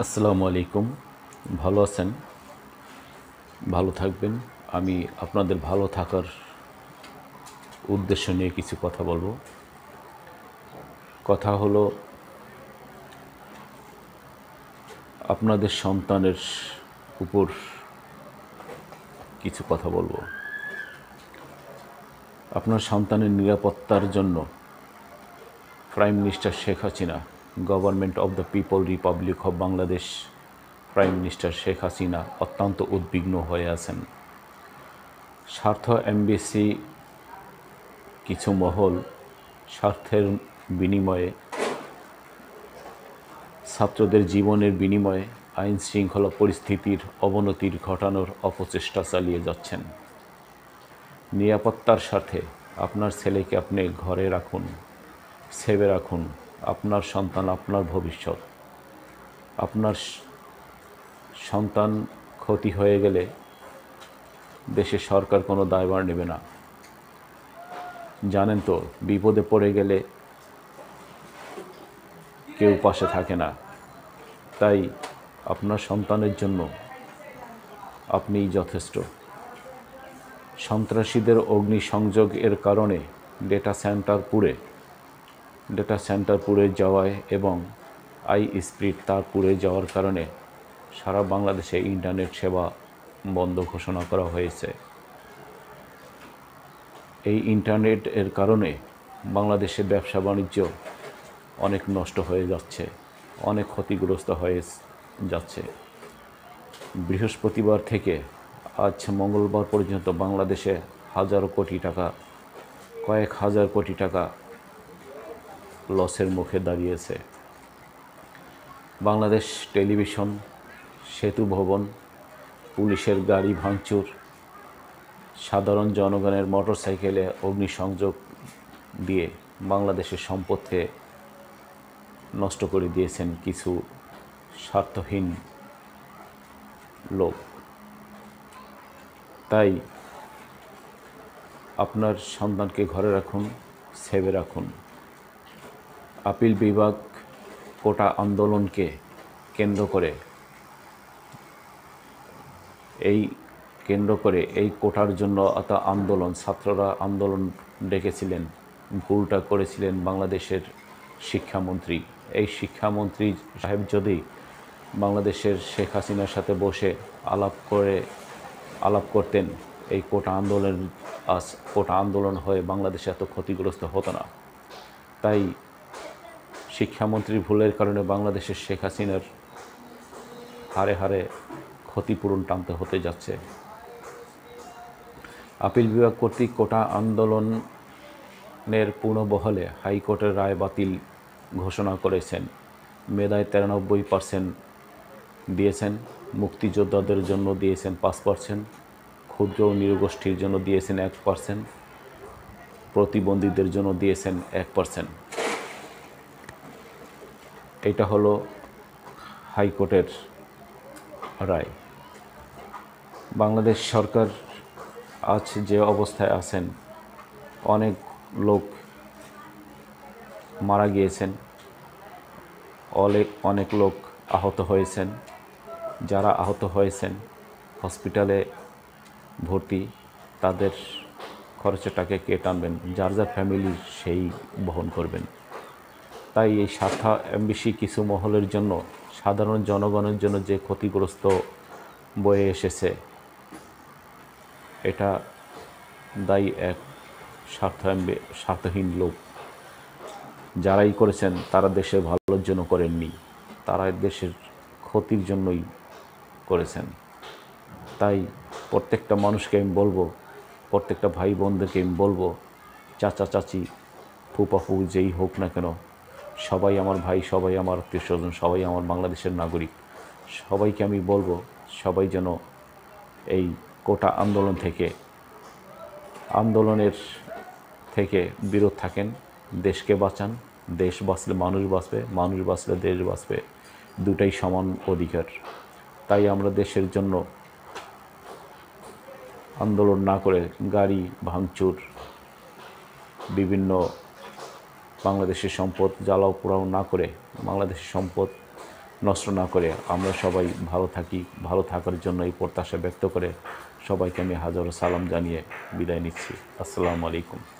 আসসালামু আলাইকুম। ভালো আছেন? ভালো থাকবেন। আমি আপনাদের ভালো থাকার উদ্দেশ্য নিয়ে কিছু কথা বলবো। কথা হলো আপনাদের সন্তানের উপর কিছু কথা বলবো। আপনার সন্তানের নিরাপত্তার জন্য prime minister Sheikh Hasina, government of the people Republic of Bangladesh, prime minister Sheikh Hasina অত্যন্ত উদ্বিগ্ন হয়ে আছেন। স্বার্থ এমবিসি কিছু মহল স্বার্থের বিনিময়ে, ছাত্রদের জীবনের বিনিময়ে আইন শৃঙ্খলা পরিস্থিতির অবনতির ঘটানোর অপচেষ্টা চালিয়ে যাচ্ছেন। নিরাপত্তার স্বার্থে আপনার ছেলেকে আপনি ঘরে রাখুন, সেভে রাখুন। আপনার সন্তান আপনার ভবিষ্যৎ। আপনার সন্তান ক্ষতি হয়ে গেলে দেশে সরকার কোনো দায়ভার নেবে না। জানেন তো, বিপদে পড়ে গেলে কেউ পাশে থাকে না। তাই আপনার সন্তানের জন্য আপনিই যথেষ্ট। সন্ত্রাসীদের অগ্নিসংযোগ এর কারণে ডেটা সেন্টার পুড়ে যাওয়ায় এবং স্পিড তার পুড়ে যাওয়ার কারণে সারা বাংলাদেশে ইন্টারনেট সেবা বন্ধ ঘোষণা করা হয়েছে। এই ইন্টারনেট এর কারণে বাংলাদেশে ব্যবসা বাণিজ্য অনেক নষ্ট হয়ে যাচ্ছে, অনেক ক্ষতিগ্রস্ত হয়ে যাচ্ছে। বৃহস্পতিবার থেকে আজ মঙ্গলবার পর্যন্ত বাংলাদেশে কয়েক হাজার কোটি টাকা লসের মুখে দাঁড়িয়েছে। বাংলাদেশ টেলিভিশন, সেতু ভবন, পুলিশের গাড়ি ভাঙচুর, সাধারণ জনগণের মোটরসাইকেলে অগ্নিসংযোগ দিয়ে বাংলাদেশের সম্পদকে নষ্ট করে দিয়েছেন কিছু স্বার্থহীন লোক। তাই আপনার সন্তানকে ঘরে রাখুন, সেভে রাখুন। আপিল বিভাগ কোটা আন্দোলনকে কেন্দ্র করে এই কোটার জন্য ছাত্ররা আন্দোলন ডেকেছিলেন, ভুলটা করেছিলেন বাংলাদেশের শিক্ষামন্ত্রী। এই শিক্ষামন্ত্রী সাহেব যদি বাংলাদেশের শেখ হাসিনার সাথে বসে আলাপ করতেন, এই কোটা আন্দোলন হয়ে বাংলাদেশে এত ক্ষতিগ্রস্ত হতো না। তাই শিক্ষামন্ত্রীর ভুলের কারণে বাংলাদেশের শেখ হাসিনার হারে হারে ক্ষতিপূরণ টানতে হতে যাচ্ছে। আপিল বিভাগ কর্তৃক কোটা আন্দোলনের পুনর্বহালে হাইকোর্টের রায় বাতিল ঘোষণা করেছেন। মেধায় 93% দিয়েছেন, মুক্তিযোদ্ধাদের জন্য দিয়েছেন 5%, ক্ষুদ্র ও নৃগোষ্ঠীর জন্য দিয়েছেন 1%, প্রতিবন্ধীদের জন্য দিয়েছেন 1%। এটা হলো হাইকোর্টের রায়। বাংলাদেশ সরকার আজ যে অবস্থায় আছেন, অনেক লোক মারা গিয়েছেন, অনেক লোক আহত হয়েছেন। যারা আহত হয়েছেন হসপিটালে ভর্তি, তাদের খরচের টাকা কে টানবেন? যার যার ফ্যামিলি সেই বহন করবেন। তাই এই স্বার্থ এমবিসি কিছু মহলের জন্য সাধারণ জনগণের জন্য যে ক্ষতিগ্রস্ত বয়ে এসেছে, এটা দায়ী এক স্বার্থহীন লোক। যারাই করেছেন তারা দেশের ভালোর জন্য করেননি, তারা দেশের ক্ষতির জন্যই করেছেন। তাই প্রত্যেকটা মানুষকে আমি বলবো, প্রত্যেকটা ভাই বোনদেরকে আমি বলবো, চাচা চাচি, ফুপা ফুপু যেই হোক না কেন, সবাই আমার ভাই, সবাই আমার আত্মীয় স্বজন, সবাই আমার বাংলাদেশের নাগরিক। সবাইকে আমি বলবো, সবাই যেন এই কোটা আন্দোলনের থেকে বিরত থাকেন, দেশকে বাঁচান। দেশ বাঁচলে মানুষ বাঁচবে, মানুষ বাঁচলে দেশ বাঁচবে, দুটাই সমান অধিকার। তাই আমরা দেশের জন্য আন্দোলন না করে গাড়ি ভাঙচুর, বিভিন্ন বাংলাদেশের সম্পদ জ্বালাও পোড়াও না করে বাংলাদেশের সম্পদ নষ্ট না করে আমরা সবাই ভালো থাকি। ভালো থাকার জন্য এই প্রত্যাশা ব্যক্ত করে সবাইকে আমি হাজারো সালাম জানিয়ে বিদায় নিচ্ছি। আসসালামু আলাইকুম।